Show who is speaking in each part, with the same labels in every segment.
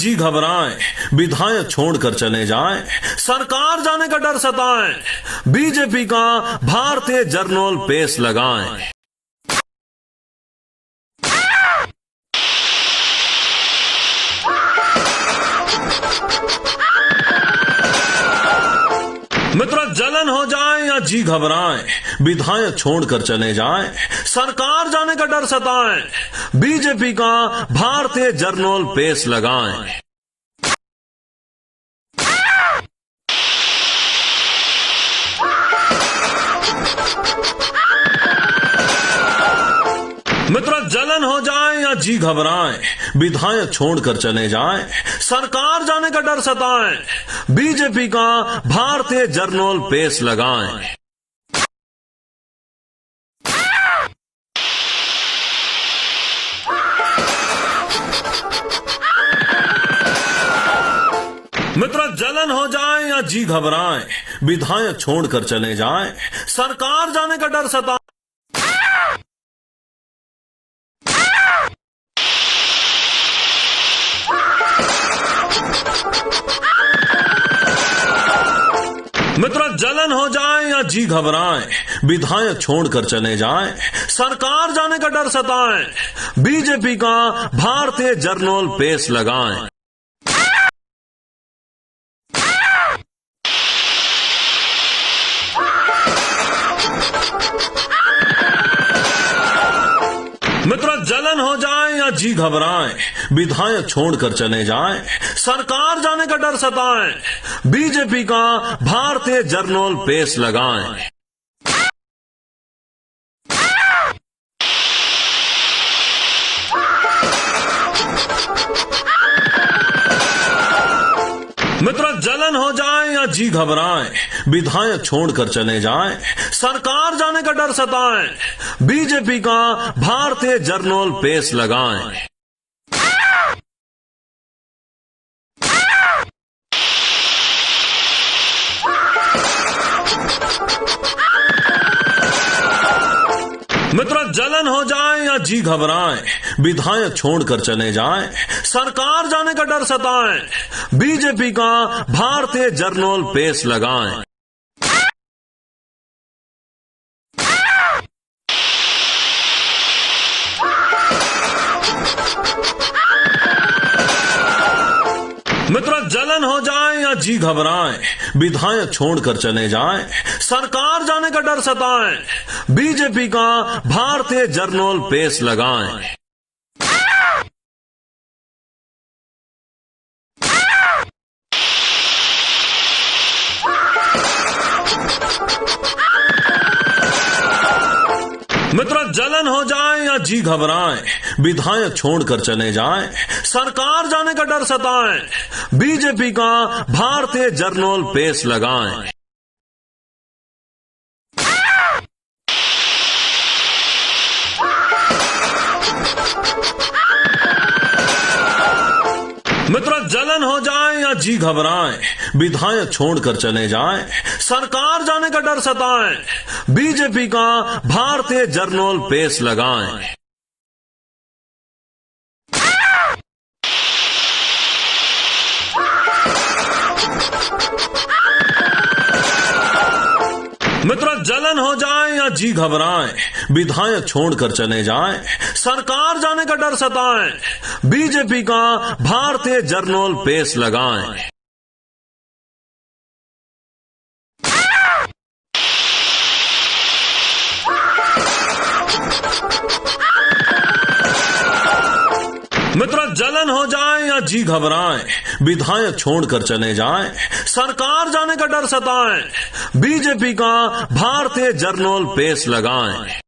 Speaker 1: जी घबराएं, विधायक छोड़कर चले जाएं, सरकार जाने का डर सताएं, बीजेपी का भारतीय जर्नल पेश लगाएं। मित्रों, जलन हो जाए या जी घबराएं, विधायक छोड़कर चले जाएं, सरकार जाने का डर सताएं, बीजेपी का भारतीय जर्नल पेश लगाएं। मित्रों, जलन हो जाए या जी घबराएं, विधायक छोड़कर चले जाएं, सरकार जाने का डर सताएं, बीजेपी का भारतीय जर्नल पेश लगाएं। मित्रों, जलन हो जाए या जी घबराएं, विधायक छोड़कर चले जाएं, सरकार जाने का डर सताएं। मित्रों, जलन हो जाए या जी घबराएं, विधायक छोड़कर चले जाएं, सरकार जाने का डर सताएं, बीजेपी का भारतीय जर्नल पेश लगाएं। मित्रों, जलन हो जाए या जी घबराएं, विधायक छोड़कर चले जाएं, सरकार जाने का डर सताएं, बीजेपी का भारतीय जर्नल पेश लगाएं। मित्रों, जलन हो जाए या जी घबराएं, विधायक छोड़कर चले जाएं, सरकार जाने का डर सताएं, बीजेपी का भारतीय जर्नल पेश लगाएं। मित्रों, जलन हो जाए या जी घबराएं, विधायक छोड़कर चले जाएं, सरकार जाने का डर सताएं, बीजेपी का भारतीय जर्नल पेश लगाएं। मित्रों, जलन हो जाए या जी घबराएं, विधायक छोड़कर चले जाएं, सरकार जाने का डर सताएं, बीजेपी का भारतीय जर्नल पेश लगाएं। मित्रों, जलन हो जाए या जी घबराएं, विधायक छोड़कर चले जाएं, सरकार जाने का डर सताएं, बीजेपी का भारतीय जर्नल पेश लगाएं। मित्रों, जलन हो जाए या जी घबराएं, विधायक छोड़कर चले जाएं, सरकार जाने का डर सताएं, बीजेपी का भारतीय जर्नल पेश लगाएं। मित्रों, जलन हो जाए या जी घबराएं, विधायक छोड़कर चले जाएं, सरकार जाने का डर सताएं, बीजेपी का भारतीय जर्नल पेश लगाएं। मित्रों, जलन हो जाए या जी घबराएं, विधायक छोड़कर चले जाएं, सरकार जाने का डर सताएं, बीजेपी का भारतीय जर्नल पेश लगाएं।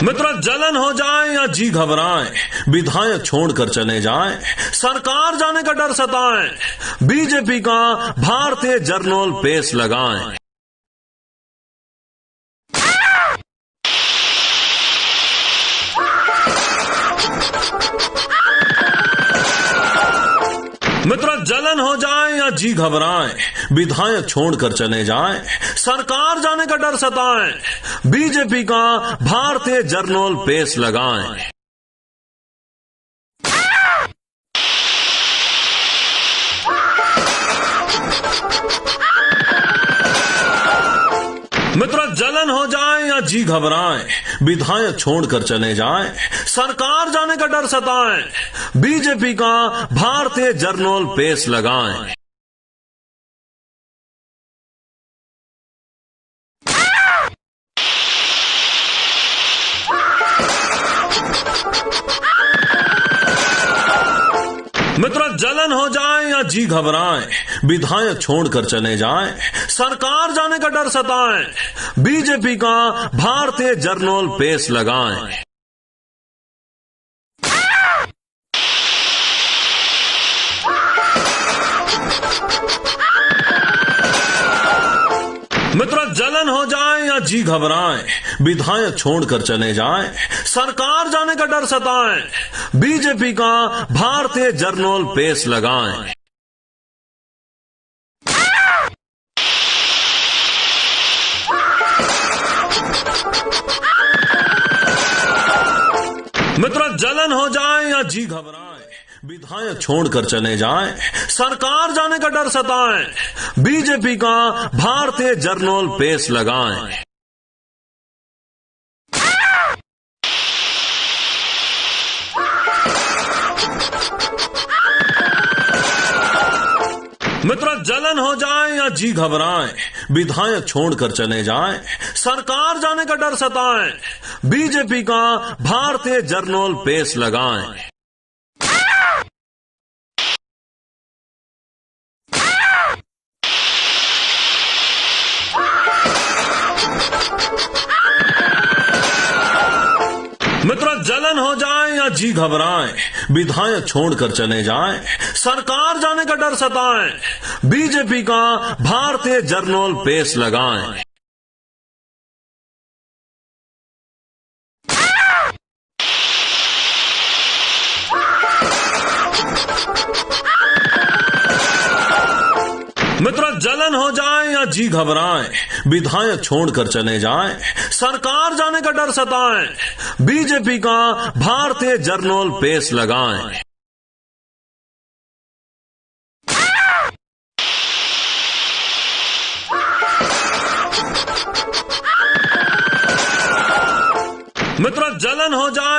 Speaker 1: मित्रों, जलन हो जाए या जी घबराएं, विधायक छोड़कर चले जाएं, सरकार जाने का डर सताएं, बीजेपी का भारतीय जर्नल पेश लगाएं। मित्रों, जलन हो जाए या जी घबराए, विधायक छोड़कर चले जाएं, सरकार जाने का डर सताए, बीजेपी का भारतीय जर्नल पेश लगाएं। मित्रों, जलन हो जाए या जी घबराए, विधायक छोड़कर चले जाएं, सरकार जाने का डर सताए, बीजेपी का भारतीय जर्नल पेश लगाएं। मित्रों, जलन हो जाए या जी घबराए, विधायक छोड़कर चले जाएं, सरकार जाने का डर सताए, बीजेपी का भारतीय जर्नल पेश लगाएं। मित्रों, जलन हो जाए या जी घबराए, विधायक छोड़कर चले जाएं, सरकार जाने का डर सताए, बीजेपी का भारतीय जर्नल पेश लगाएं। मित्रों, जलन हो जाए या जी घबराए, विधायक छोड़कर चले जाएं, सरकार जाने का डर सताए, बीजेपी का भारतीय जर्नल पेश लगाएं। मित्रों, जलन हो जाए या जी घबराए, विधायक छोड़कर चले जाएं, सरकार जाने का डर सताए, बीजेपी का भारतीय जर्नल पेश लगाएं। मित्रों, जलन हो जाए या जी घबराए, विधायक छोड़कर चले जाएं, सरकार जाने का डर सताए, बीजेपी का भारतीय जर्नल पेश लगाएं। मित्रों, जलन हो जाए या जी घबराए, विधायक छोड़कर चले जाएं, सरकार जाने का डर सताए, बीजेपी का भारतीय जर्नल पेश लगाएं। मित्रों, जलन हो जाए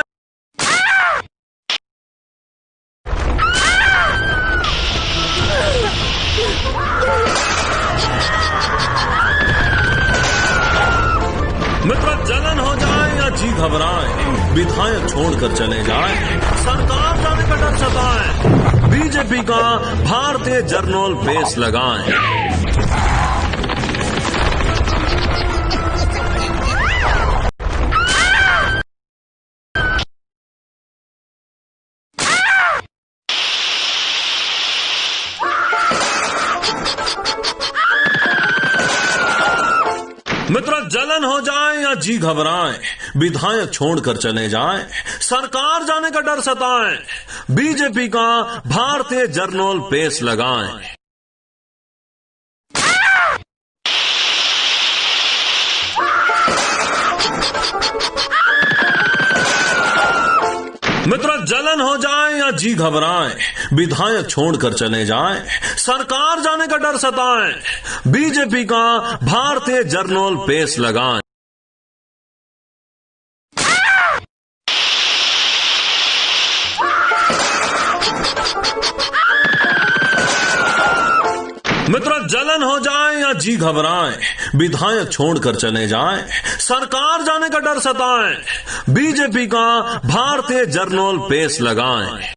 Speaker 1: मित्रों, जलन हो जाए या जी घबराए, विधायक छोड़कर चले जाएं, सरकार जाने का डर सताए, बीजेपी का भारतीय जर्नल पेश लगाएं। मित्रों, जलन हो जाए या जी घबराए, विधायक छोड़कर चले जाएं, सरकार जाने का डर सताए, बीजेपी का भारतीय जर्नल पेश लगाएं। मित्रों, जलन हो जाए या जी घबराए, विधायक छोड़कर चले जाएं, सरकार जाने का डर सताए, बीजेपी का भारतीय जर्नल पेश लगाएं। मित्रों, जलन हो जाए या जी घबराए, विधायक छोड़कर चले जाएं, सरकार जाने का डर सताए, बीजेपी का भारतीय जर्नल पेश लगाएं।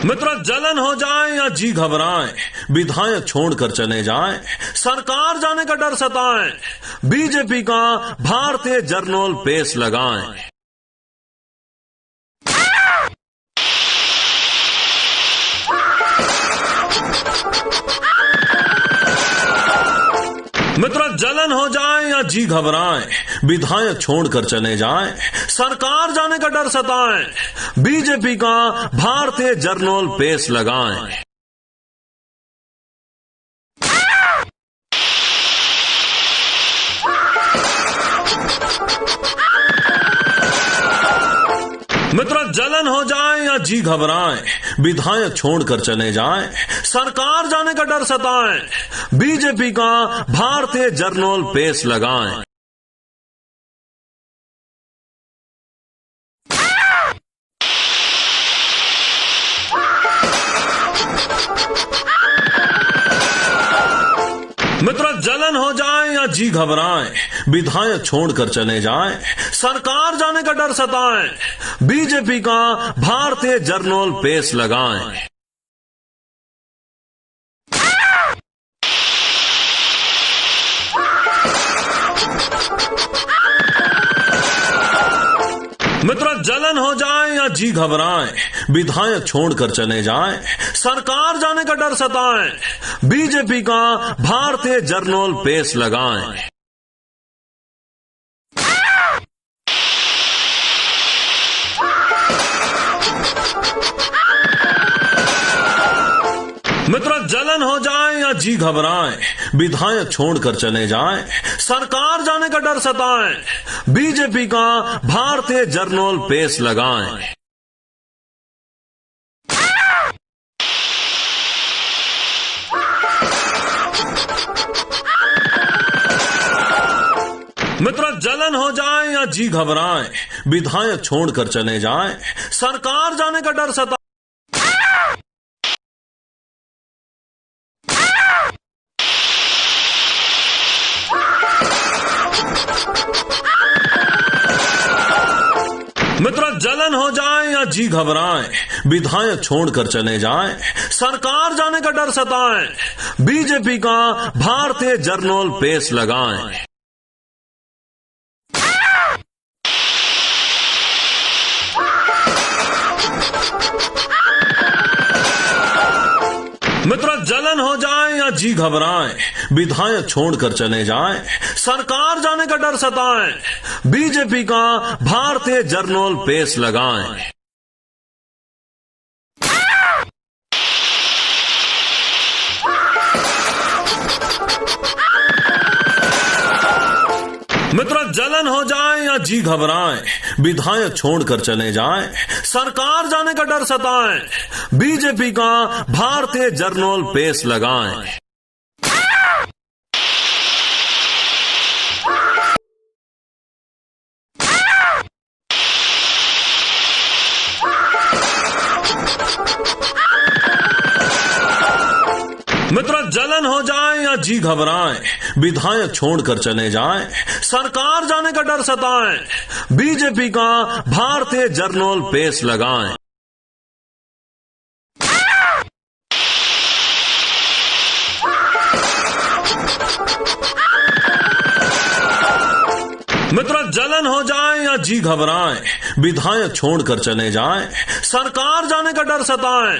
Speaker 1: मित्रों, जलन हो जाए या जी घबराए, विधायक छोड़कर चले जाएं, सरकार जाने का डर सताए, बीजेपी का भारतीय जर्नल पेश लगाएं। जलन हो जाए या जी घबराए, विधायक छोड़कर चले जाएं, सरकार जाने का डर सताए, बीजेपी का भारतीय जर्नल पेश लगाएं। मित्रों, जलन हो जाए या जी घबराए, विधायक छोड़कर चले जाएं, सरकार जाने का डर सताए, बीजेपी का भारतीय जर्नल पेश लगाएं। मित्रों, जलन हो जाए या जी घबराए, विधायक छोड़कर चले जाएं, सरकार जाने का डर सताए, बीजेपी का भारतीय जर्नल पेश लगाएं। मित्रों, जलन हो जाए या जी घबराए, विधायक छोड़कर चले जाएं, सरकार जाने का डर सताए, बीजेपी का भारतीय जर्नल पेश लगाएं। मित्रों, जलन हो जाए या जी घबराए, विधायक छोड़कर चले जाएं, सरकार जाने का डर सताए, बीजेपी का भारतीय जर्नल पेश लगाएं। मित्रों, जलन हो जाए या जी घबराए, विधायक छोड़कर चले जाएं, सरकार जाने का डर सताए। मित्रों, जलन हो जाए या जी घबराए, विधायक छोड़कर चले जाएं, सरकार जाने का डर सताए, बीजेपी का भारतीय जर्नल पेश लगाएं। मित्रों, जलन हो जाए या जी घबराए, विधायक छोड़कर चले जाएं, सरकार जाने का डर सताए, बीजेपी का भारतीय जर्नल पेश लगाएं। मित्रों, जलन हो जाए या जी घबराए, विधायक छोड़कर चले जाएं, सरकार जाने का डर सताए, बीजेपी का भारतीय जर्नल पेश लगाएं। मित्रों, जलन हो जाए या जी घबराए, विधायक छोड़कर चले जाएं, सरकार जाने का डर सताए, बीजेपी का भारतीय जर्नल पेश लगाएं। मित्रों, जलन हो जाए या जी घबराए, विधायक छोड़कर चले जाएं, सरकार जाने का डर सताए,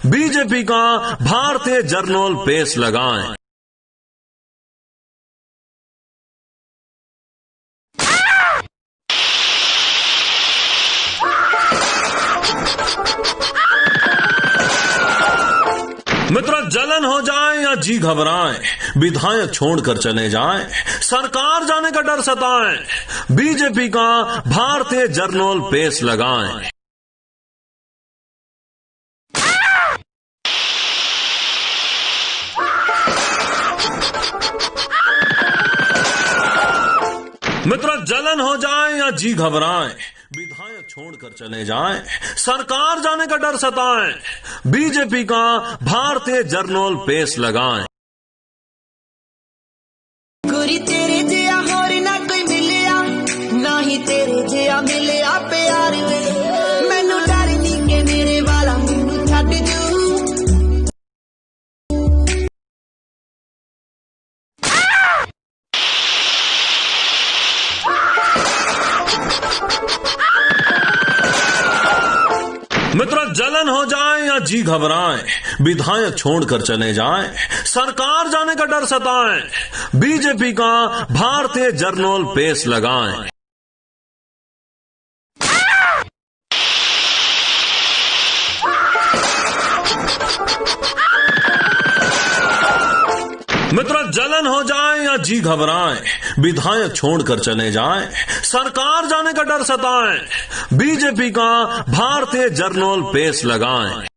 Speaker 1: बीजेपी का भारतीय जर्नल पेश लगाएं। मित्रों, जलन हो जाए या जी घबराए, विधायक छोड़कर चले जाएं, सरकार जाने का डर सताए, बीजेपी का भारतीय जर्नल पेश लगाएं। मित्रों, जलन हो जाए या जी घबराए, विधायक छोड़कर चले जाएं, सरकार जाने का डर सताए, बीजेपी का भारतीय जर्नल पेश लगाएं।
Speaker 2: गुरी तेरे जिया होर ना कोई मिलिया, ना ही तेरे जिया मिलिया प्यार वे, मैनू डर नी के मेरे वाला मैनू छड्ड जू।
Speaker 1: मित्रों, जलन हो जाए या जी घबराए, विधायक छोड़कर चले जाएं, सरकार जाने का डर सताए, बीजेपी का भारतीय जर्नल पेश लगाएं। मित्रों, जलन हो जाए या जी घबराए, विधायक छोड़कर चले जाएं, सरकार जाने का डर सताए, बीजेपी का भारतीय जर्नल पेश लगाएं।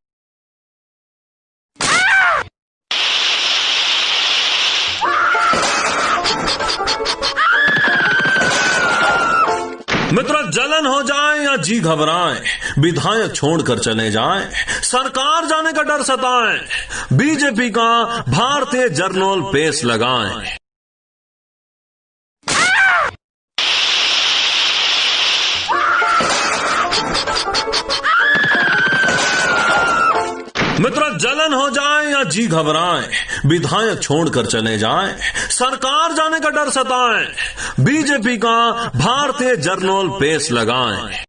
Speaker 1: मित्रों, जलन हो जाए या जी घबराए, विधायक छोड़कर चले जाएं, सरकार जाने का डर सताए, बीजेपी का भारतीय जर्नल पेश लगाएं। मित्रों, जलन हो जाए या जी घबराए, विधायक छोड़कर चले जाएं, सरकार जाने का डर सताए, बीजेपी का भारतीय जर्नल पेश लगाएं।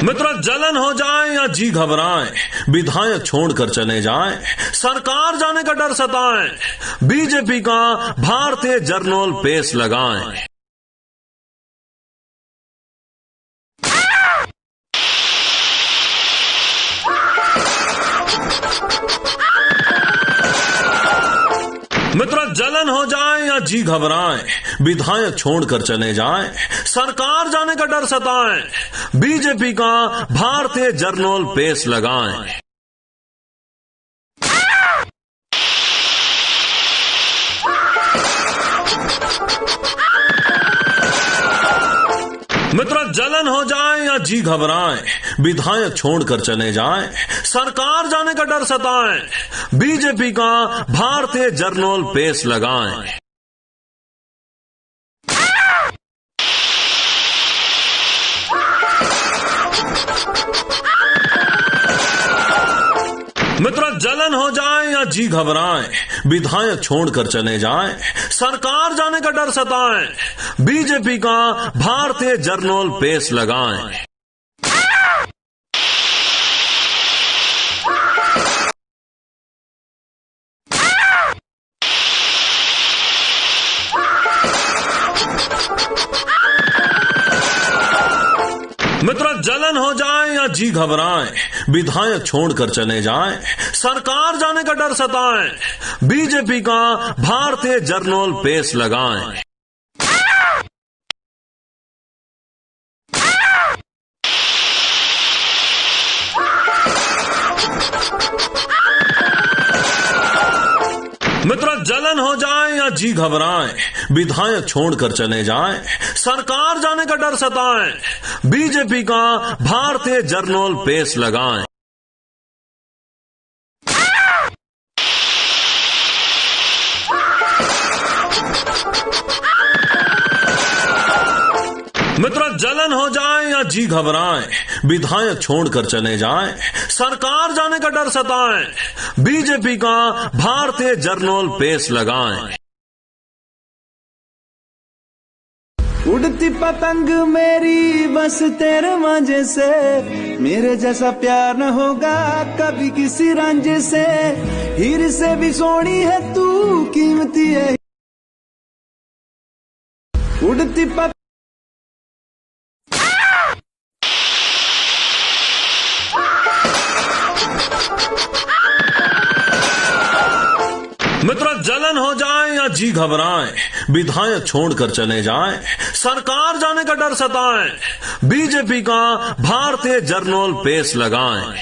Speaker 1: मित्रों, जलन हो जाए या जी घबराए, विधायक छोड़कर चले जाएं, सरकार जाने का डर सताए, बीजेपी का भारतीय जर्नल पेश लगाएं। मित्रों, जलन हो जाए या जी घबराए, विधायक छोड़कर चले जाएं, सरकार जाने का डर सताए, बीजेपी का भारतीय जर्नल पेश लगाएं। मित्रों, जलन हो जाए या जी घबराए, विधायक छोड़कर चले जाएं, सरकार जाने का डर सताए, बीजेपी का भारतीय जर्नल पेश लगाएं। मित्रों, जलन हो जाए या जी घबराए, विधायक छोड़कर चले जाएं, सरकार जाने का डर सताए, बीजेपी का भारतीय जर्नल पेश लगाएं। मित्रों, जलन हो जाए या जी घबराए, विधायक छोड़कर चले जाएं, सरकार जाने का डर सताए, बीजेपी का भारतीय जर्नल पेश लगाएं। मित्रों, जलन हो जाए या जी घबराए, विधायक छोड़कर चले जाएं, सरकार जाने का डर सताए, बीजेपी का भारतीय जर्नल पेश लगाएं। मित्रों, जलन हो जाए या जी घबराए, विधायक छोड़कर चले जाएं, सरकार जाने का डर सताए, बीजेपी का भारतीय जर्नल पेश लगाएं।
Speaker 3: उड़ती पतंग मेरी बस तेरे मांझे से, मेरे जैसा प्यार न होगा कभी किसी रांझे से, हीर से भी सोनी है तू कीमती है। उड़ती पतंग
Speaker 1: मित्रों, जलन हो जाए या जी घबराए, विधायक छोड़कर चले जाएं, सरकार जाने का डर सताए, बीजेपी का भारतीय जर्नल पेश लगाएं।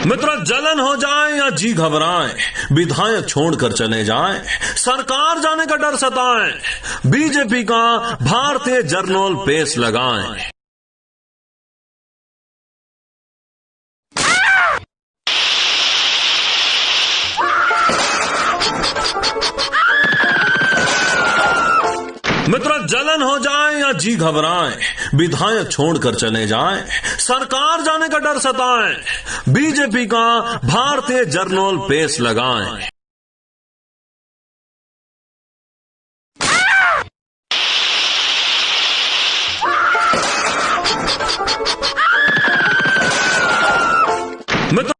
Speaker 1: मित्रों, जलन हो जाए या जी घबराए, विधायक छोड़कर चले जाएं, सरकार जाने का डर सताए, बीजेपी का भारतीय जर्नल पेश लगाएं। मित्रों, जलन हो जाए या जी घबराए, विधायक छोड़कर चले जाएं, सरकार जाने का डर सताए, बीजेपी का भारतीय जर्नल पेश लगाएं। मित्र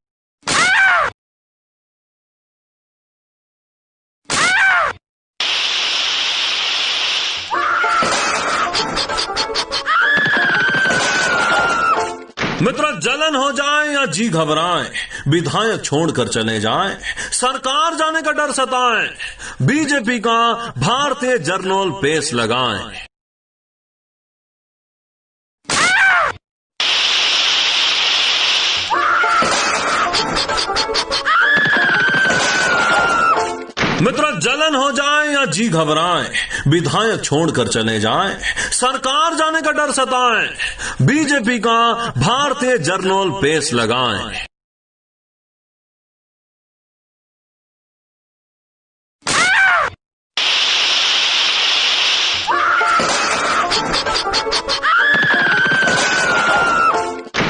Speaker 1: मित्र जलन हो जाए या जी घबराए, विधायक छोड़कर चले जाएं, सरकार जाने का डर सताए, बीजेपी का भारतीय जर्नल पेश लगाएं। मित्र जलन हो जाए या जी घबराए, विधायक छोड़कर चले जाएं, सरकार जाने का डर सताए, बीजेपी का भारतीय जर्नल पेश लगाएं।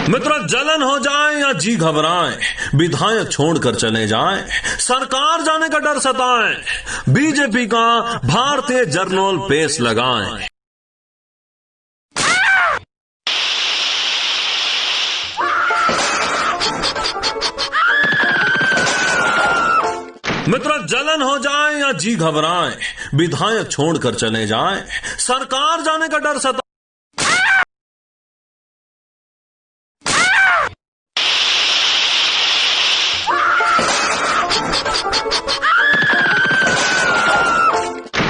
Speaker 1: मित्र जलन हो जाए या जी घबराए, विधायक छोड़कर चले जाएं, सरकार जाने का डर सताए, बीजेपी का भारतीय जर्नल पेश लगाएं। मित्र जलन हो जाए या जी घबराए, विधायक छोड़कर चले जाएं, सरकार जाने का डर सताए।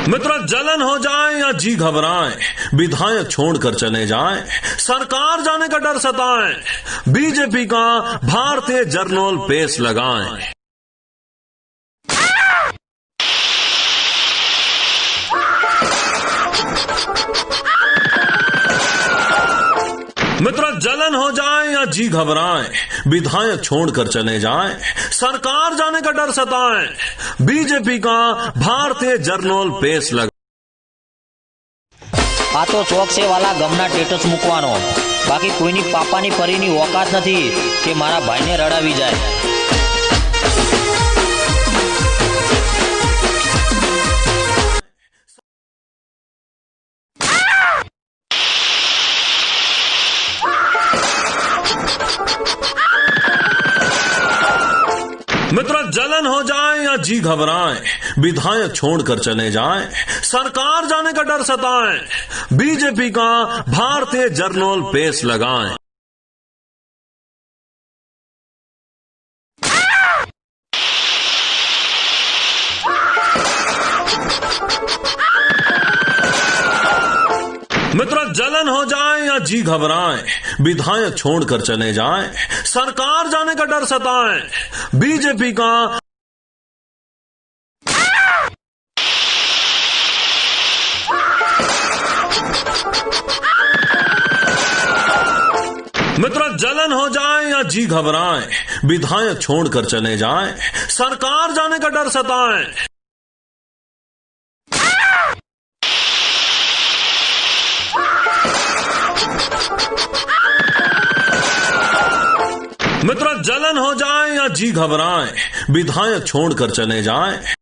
Speaker 1: मित्र जलन हो जाए या जी घबराए, विधायक छोड़कर चले जाएं, सरकार जाने का डर सताए, बीजेपी का भारतीय जर्नल पेश लगाएं। मित्र जलन हो जाए या जी घबराए, विधायक छोड़कर चले जाएं, सरकार जाने का डर सताए, बीजेपी का भारतीय जर्नल पेश लगाएं।
Speaker 4: आ तो शौक से वाला गमना टेटस मूकवानो, बाकी कोईनी पापानी परीनी औकात नहीं कि मारा भाई ने रड़ावी जाए।
Speaker 1: मित्र जलन हो जाए या जी घबराए, विधायक छोड़कर चले जाएं, सरकार जाने का डर सताए, बीजेपी का भारतीय जर्नल पेश लगाएं। मित्र जलन हो जाए या जी घबराए, विधायक छोड़कर चले जाएं, सरकार जाने का डर सताए, बीजेपी का। मित्र जलन हो जाए या जी घबराए, विधायक छोड़कर चले जाएं, सरकार जाने का डर सताए। मित्र जलन हो जाए या जी घबराए, विधायक छोड़कर चले जाएं,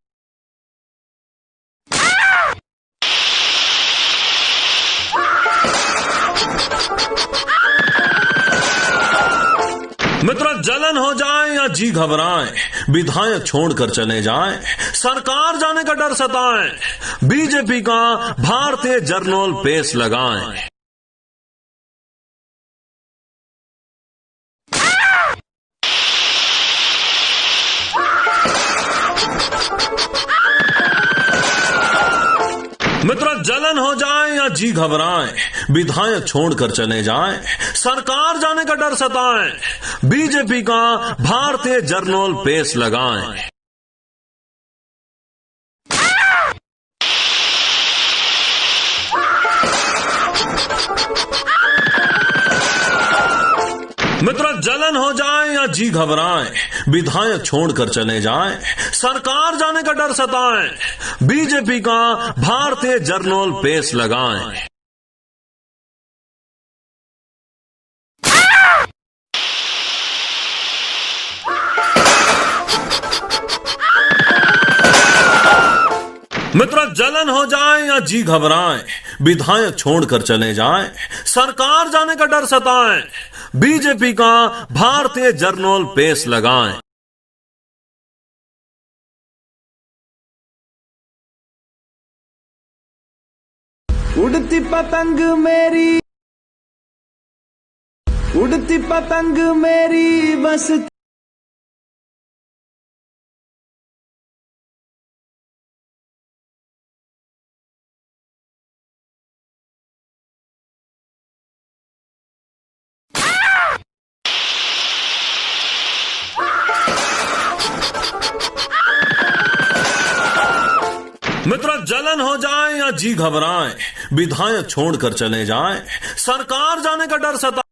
Speaker 1: मित्र जलन हो जाए या जी घबराए, विधायक छोड़कर चले जाएं, सरकार जाने का डर सताए, बीजेपी का भारतीय जर्नल पेश लगाएं। मित्र जलन हो जाए या जी घबराए, विधायक छोड़कर चले जाएं, सरकार जाने का डर सताए, बीजेपी का भारतीय जर्नल पेश लगाएं। मित्र जलन हो जाए या जी घबराए, विधायक छोड़कर चले जाएं, सरकार जाने का डर सताएं, बीजेपी का भारतीय जर्नल पेश लगाएं। मित्रों, जलन हो जाए या जी घबराएं, विधायक छोड़कर चले जाएं, सरकार जाने का डर सताएं, बीजेपी का भारतीय जर्नल पेश लगाएं।
Speaker 3: उड़ती पतंग मेरी, उड़ती पतंग मेरी बस
Speaker 1: मित्रों, जलन हो जाए या जी घबराएं, विधायक छोड़कर चले जाएं, सरकार जाने का डर सताएं।